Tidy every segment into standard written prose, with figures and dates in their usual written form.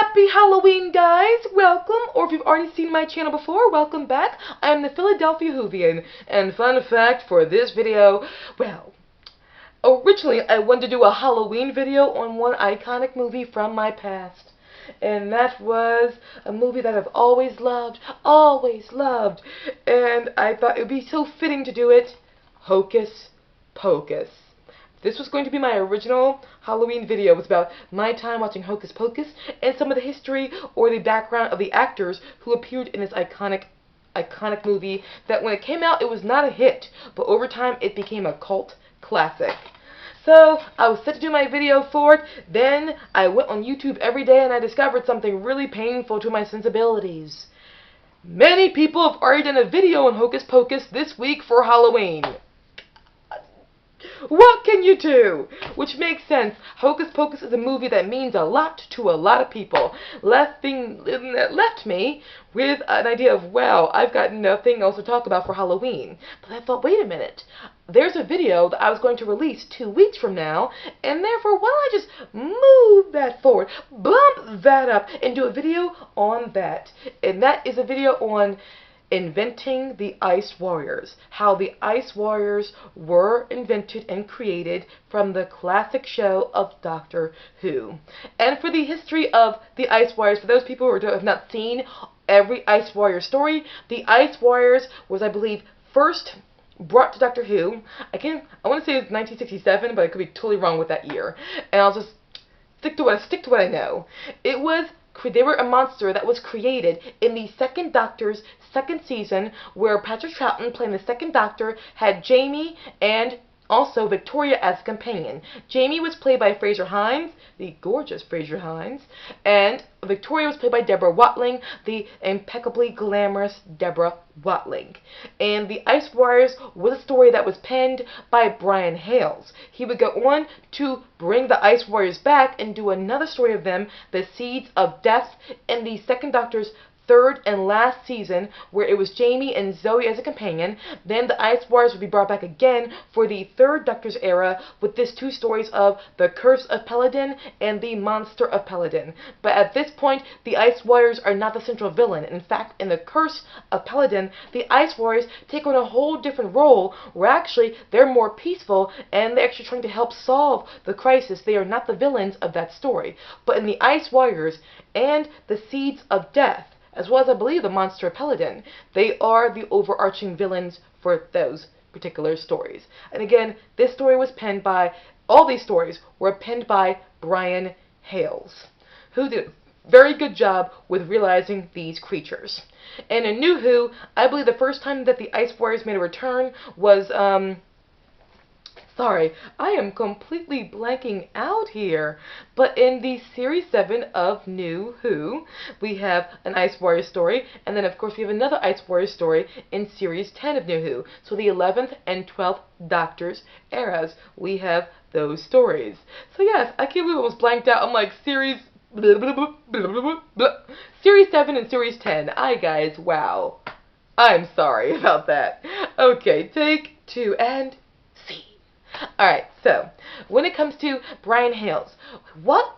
Happy Halloween, guys! Welcome, or if you've already seen my channel before, welcome back. I am the Philadelphia Whovian, and fun fact for this video, well, originally I wanted to do a Halloween video on one iconic movie from my past. And that was a movie that I've always loved, and I thought it would be so fitting to do it, Hocus Pocus. This was going to be my original Halloween video. It was about my time watching Hocus Pocus and some of the history or the background of the actors who appeared in this iconic movie that when it came out it was not a hit, but over time it became a cult classic. So I was set to do my video for it, then I went on YouTube every day and I discovered something really painful to my sensibilities. Many people have already done a video on Hocus Pocus this week for Halloween. What can you do? Which makes sense. Hocus Pocus is a movie that means a lot to a lot of people. Left me with an idea of, well, I've got nothing else to talk about for Halloween. But I thought, wait a minute. There's a video that I was going to release 2 weeks from now, and therefore, why don't I just move that forward, bump that up, and do a video on that. And that is a video on inventing the Ice Warriors, how the Ice Warriors were invented and created from the classic show of Doctor Who. And for the history of the Ice Warriors, for those people who have not seen every Ice Warrior story, the Ice Warriors was, I believe, first brought to Doctor Who. I want to say it's 1967, but I could be totally wrong with that year. And I'll just stick to what I know. They were a monster that was created in the second Doctor's second season, where Patrick Troughton, playing the second Doctor, had Jamie and also Victoria as a companion. Jamie was played by Fraser Hines, the gorgeous Fraser Hines, and Victoria was played by Deborah Watling, the impeccably glamorous Deborah Watling. And the Ice Warriors was a story that was penned by Brian Hales. He would go on to bring the Ice Warriors back and do another story of them, The Seeds of Death, in the second Doctor's third and last season, where it was Jamie and Zoe as a companion. Then the Ice Warriors would be brought back again for the third Doctor's era with these 2 stories of The Curse of Peladon and The Monster of Peladon. But at this point, the Ice Warriors are not the central villain. In fact, in The Curse of Peladon, the Ice Warriors take on a whole different role, where actually they're more peaceful and they're actually trying to help solve the crisis. They are not the villains of that story. But in the Ice Warriors and The Seeds of Death, as well as I believe the Monster of Peladon, they are the overarching villains for those particular stories. And again, this story was penned by, all these stories were penned by Brian Hales, who did a very good job with realizing these creatures. And in New Who, I believe the first time that the Ice Warriors made a return was, sorry, I am completely blanking out here. But in the Series 7 of New Who, we have an Ice Warrior story, and then of course we have another Ice Warrior story in Series 10 of New Who. So the 11th and 12th Doctor's eras, we have those stories. So yes, I can't believe I was blanked out. I'm like, Series 7 and Series 10. Guys, wow. I'm sorry about that. Okay, take 2 and alright, so, when it comes to Brian Hales, what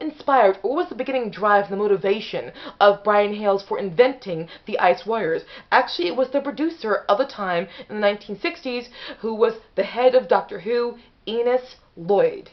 inspired, or was the beginning drive, the motivation of Brian Hales for inventing the Ice Warriors? Actually, it was the producer of the time, in the 1960s, who was the head of Doctor Who, Enos Lloyd.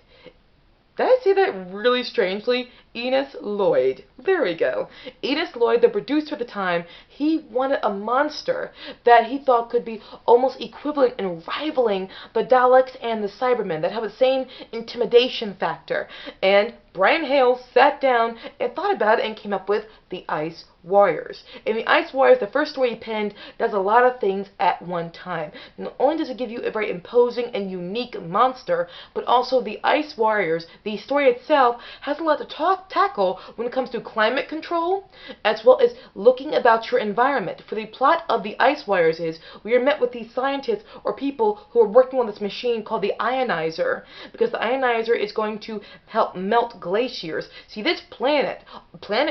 Did I say that really strangely? Enos Lloyd. There we go. Enos Lloyd, the producer at the time, he wanted a monster that he thought could be almost equivalent and rivaling the Daleks and the Cybermen, that have the same intimidation factor. And Brian Hales sat down and thought about it and came up with the Ice Warriors. And the Ice Warriors, the first story he penned, does a lot of things at one time. Not only does it give you a very imposing and unique monster, but also the Ice Warriors, the story itself, has a lot to tackle when it comes to climate control, as well as looking about your environment. For the plot of the Ice Warriors is, we are met with these scientists or people who are working on this machine called the ionizer, because the ionizer is going to help melt glaciers. See, this planet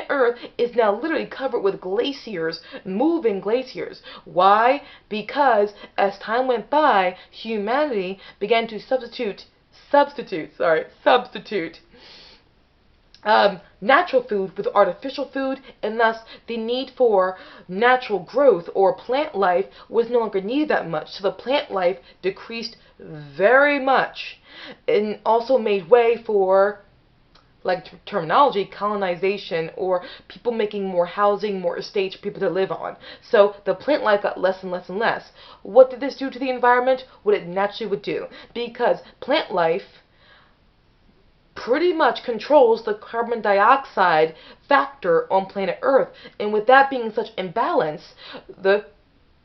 Earth, is now literally covered with glaciers, moving glaciers. Why? Because as time went by, humanity began to substitute natural food with artificial food, and thus the need for natural growth or plant life was no longer needed that much. So the plant life decreased very much, and also made way for, like terminology, colonization, or people making more housing, more estates for people to live on. So the plant life got less and less and less. What did this do to the environment? What it naturally would do. Because plant life pretty much controls the carbon dioxide factor on planet Earth. And with that being such imbalance,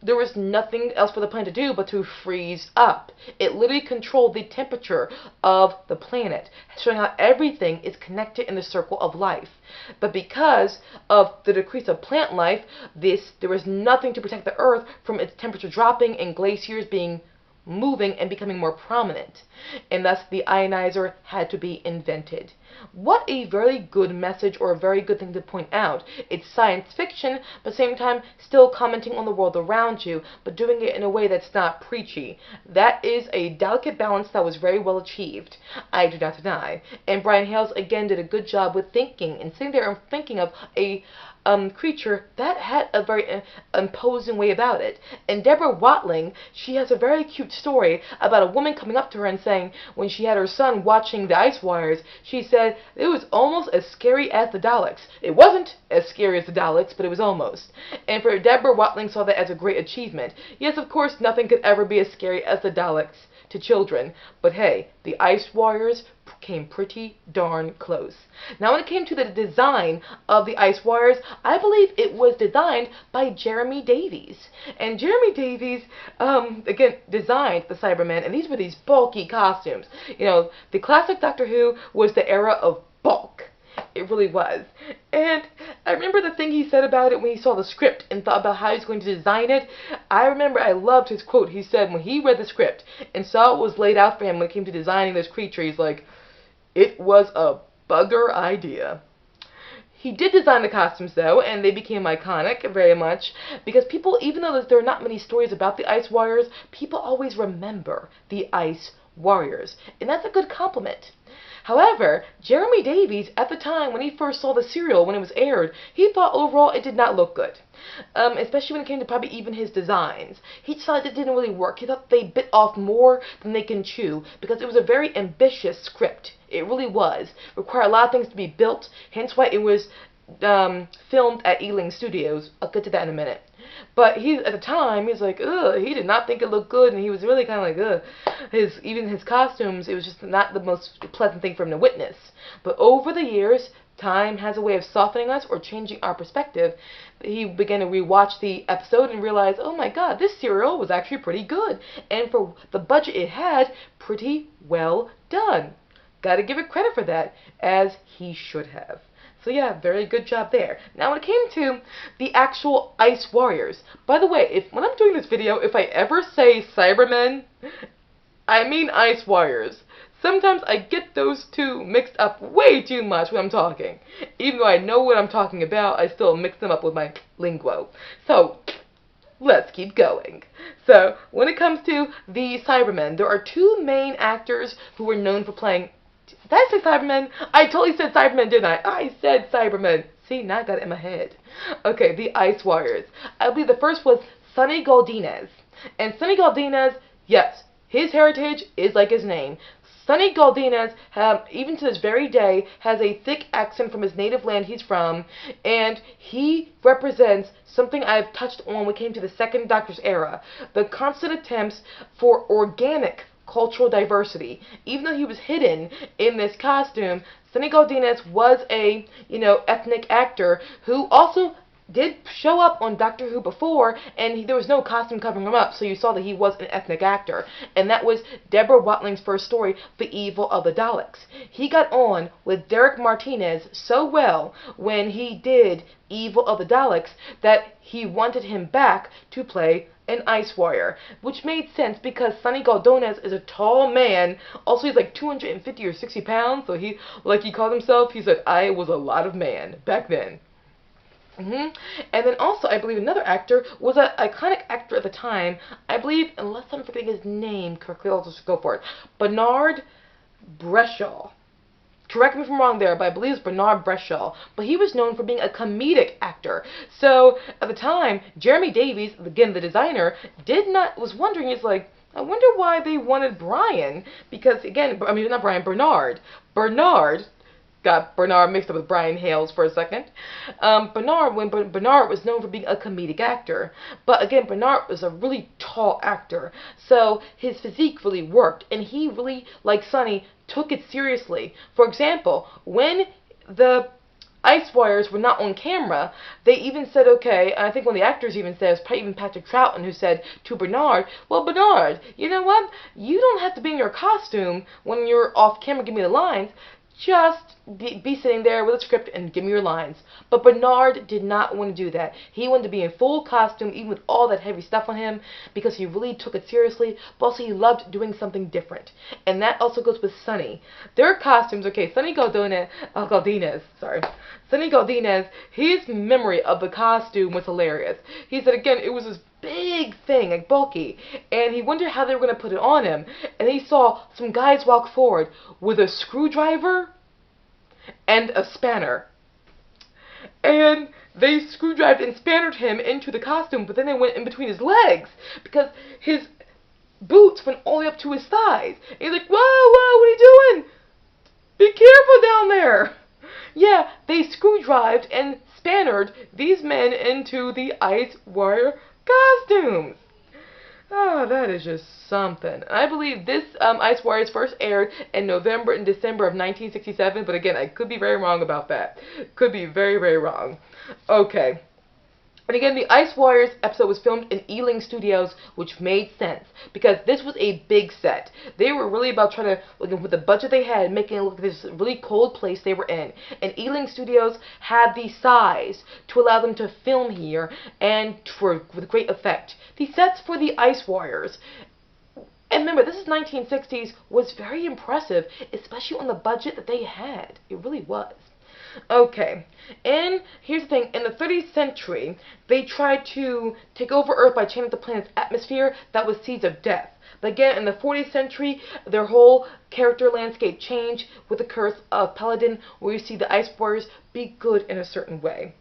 there was nothing else for the planet to do but to freeze up. It literally controlled the temperature of the planet, showing how everything is connected in the circle of life. But because of the decrease of plant life, there was nothing to protect the Earth from its temperature dropping and glaciers being moving and becoming more prominent, and thus the ionizer had to be invented. What a very good message, or a very good thing to point out. It's science fiction, but at the same time still commenting on the world around you, but doing it in a way that's not preachy. That is a delicate balance that was very well achieved, I do not deny. And Brian Hales again did a good job with thinking and sitting there and thinking of a creature that had a very imposing way about it. And Deborah Watling, she has a very cute story about a woman coming up to her and saying, when she had her son watching the ice wires, she said it was almost as scary as the Daleks. It wasn't as scary as the Daleks, but it was almost. And for Deborah Watling saw that as a great achievement. Yes, of course, nothing could ever be as scary as the Daleks to children, but hey, the ice wires came pretty darn close. Now when it came to the design of the ice wires, I believe it was designed by Jeremy Davies. And Jeremy Davies, again, designed the Cybermen, and these were these bulky costumes. You know, the classic Doctor Who was the era of bulk. It really was. And I remember the thing he said about it when he saw the script and thought about how he was going to design it. I remember I loved his quote. He said when he read the script and saw it was laid out for him when it came to designing this creature, he's like, it was a bugger idea. He did design the costumes, though, and they became iconic very much, because people, even though there are not many stories about the Ice Warriors, people always remember the Ice Warriors, and that's a good compliment. However, Jeremy Davies, at the time when he first saw the serial, when it was aired, he thought overall it did not look good. Especially when it came to probably even his designs. He decided it didn't really work. He thought they bit off more than they can chew, because it was a very ambitious script. It really was. It required a lot of things to be built, hence why it was filmed at Ealing Studios. I'll get to that in a minute. But at the time, he was like, ugh, he did not think it looked good, and he was really kind of like, ugh. Even his costumes, it was just not the most pleasant thing for him to witness. But over the years, time has a way of softening us or changing our perspective. He began to rewatch the episode and realized, oh my god, this serial was actually pretty good. And for the budget it had, pretty well done. Gotta give it credit for that, as he should have. So yeah, very good job there. Now when it came to the actual Ice Warriors, by the way, when I'm doing this video, if I ever say Cybermen, I mean Ice Warriors. Sometimes I get those two mixed up way too much when I'm talking. Even though I know what I'm talking about, I still mix them up with my lingo. So, let's keep going. So, when it comes to the Cybermen, there are two main actors who were known for playing... Did I say Cybermen? I totally said Cybermen, didn't I? I said Cybermen. See, now I got it in my head. Okay, the Ice Warriors. I believe the first was Sonny Galdinez. And Sonny Galdinez, yes, his heritage is like his name. Sonny Galdinez, even to this very day, has a thick accent from his native land he's from, and he represents something I've touched on when it came to the Second Doctor's era, the constant attempts for organic cultural diversity. Even though he was hidden in this costume, Sonny Galdinez was a, ethnic actor who also did show up on Doctor Who before, and there was no costume covering him up, so you saw that he was an ethnic actor. And that was Deborah Watling's first story, The Evil of the Daleks. He got on with Derek Martinez so well when he did Evil of the Daleks that he wanted him back to play an Ice Warrior, which made sense because Sonny Galdinez is a tall man. Also, he's like 250 or 60 pounds, so he called himself, he said, I was a lot of man back then. And then also, I believe another actor was an iconic actor at the time. I believe, unless I'm forgetting his name correctly, I'll just go for it. Bernard Breshaw. correct me if I'm wrong there, but I believe it's Bernard Breshaw. But he was known for being a comedic actor. So at the time, Jeremy Davies, again the designer, was wondering, he's like, I wonder why they wanted Brian, because again, I mean not Brian, Bernard. Got Bernard mixed up with Brian Hales for a second. Bernard was known for being a comedic actor. But again, Bernard was a really tall actor. So his physique really worked. And he really, like Sonny, took it seriously. For example, when the Ice Warriors were not on camera, they even said, okay, and I think one of the actors even said, it was probably even Patrick Troughton who said to Bernard, well, Bernard, you know what? You don't have to be in your costume when you're off camera, give me the lines. Just be sitting there with a script and give me your lines. But Bernard did not want to do that. He wanted to be in full costume, even with all that heavy stuff on him, because he really took it seriously, but also he loved doing something different. And that also goes with Sonny. Their costumes, okay, Sonny Godinez, his memory of the costume was hilarious. He said, again, it was this big thing, like bulky, and he wondered how they were going to put it on him, and he saw some guys walk forward with a screwdriver and a spanner, and they screwdrived and spannered him into the costume, but then they went in between his legs, because his boots went all the way up to his thighs, and he's like, whoa, what are you doing? Be careful down there. Yeah, they screwdrived and spannered these men into the Ice Warrior costumes. Oh, that is just something. I believe this Ice Warriors first aired in November and December of 1967, but again, I could be very wrong about that. Could be very, very wrong. Okay. And again, the Ice Warriors episode was filmed in Ealing Studios, which made sense, because this was a big set. They were really about trying to, with the budget they had, making it look like this really cold place they were in. And Ealing Studios had the size to allow them to film here, and with great effect. The sets for the Ice Warriors, and remember, this is 1960s, was very impressive, especially on the budget that they had. It really was. Okay, and here's the thing, in the 30th century, they tried to take over Earth by changing the planet's atmosphere. That was Seeds of Death. But again, in the 40th century, their whole character landscape changed with the curse of Paladin, where you see the Ice Warriors be good in a certain way.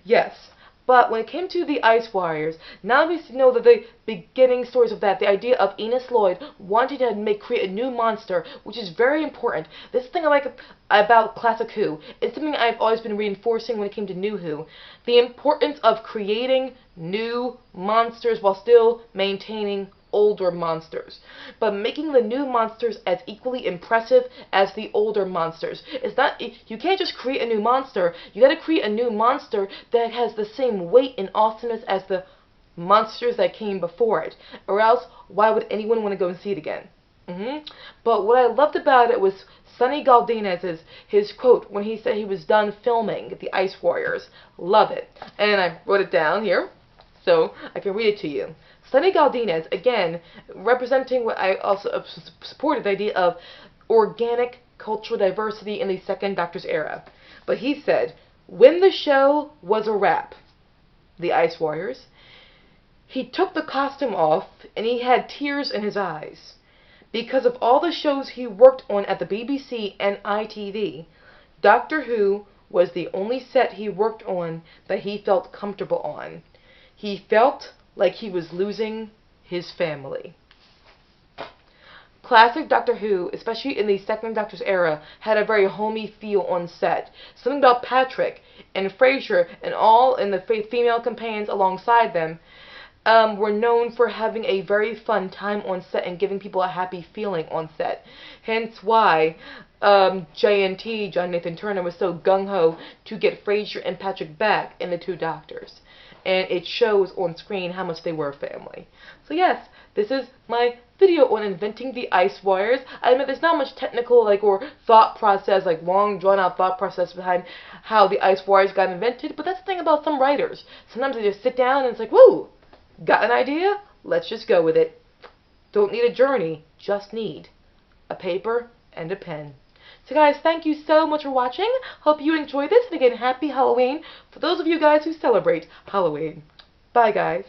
Yes. But when it came to the Ice Warriors, now we know that the beginning stories of that, the idea of Enos Lloyd wanting to create a new monster, which is very important. This is the thing I like about Classic Who. It's something I've always been reinforcing when it came to New Who. The importance of creating new monsters while still maintaining older monsters, but making the new monsters as equally impressive as the older monsters. It's not, you can't just create a new monster. You got to create a new monster that has the same weight and awesomeness as the monsters that came before it, or else why would anyone want to go and see it again? But what I loved about it was Sonny Godinez's his quote when he said he was done filming the Ice Warriors. Love it, and I wrote it down here so I can read it to you. Sonny Godinez, again, representing what I also supported, the idea of organic cultural diversity in the Second Doctor's era. But he said, when the show was a wrap, the Ice Warriors, he took the costume off and he had tears in his eyes. Because of all the shows he worked on at the BBC and ITV, Doctor Who was the only set he worked on that he felt comfortable on. He felt like he was losing his family. Classic Doctor Who, especially in the Second Doctor's era, had a very homey feel on set. Something about Patrick and Frasier and all in the female companions alongside them were known for having a very fun time on set and giving people a happy feeling on set. Hence why JNT, John Nathan Turner, was so gung-ho to get Frasier and Patrick back in the Two Doctors. And it shows on screen how much they were a family. So yes, this is my video on inventing the Ice Warriors. I admit there's not much technical or thought process, long drawn out thought process behind how the Ice Warriors got invented, but that's the thing about some writers. Sometimes they just sit down and it's like, woo, got an idea? Let's just go with it. Don't need a journey, just need a paper and a pen. So guys, thank you so much for watching. Hope you enjoyed this. And again, happy Halloween for those of you guys who celebrate Halloween. Bye guys.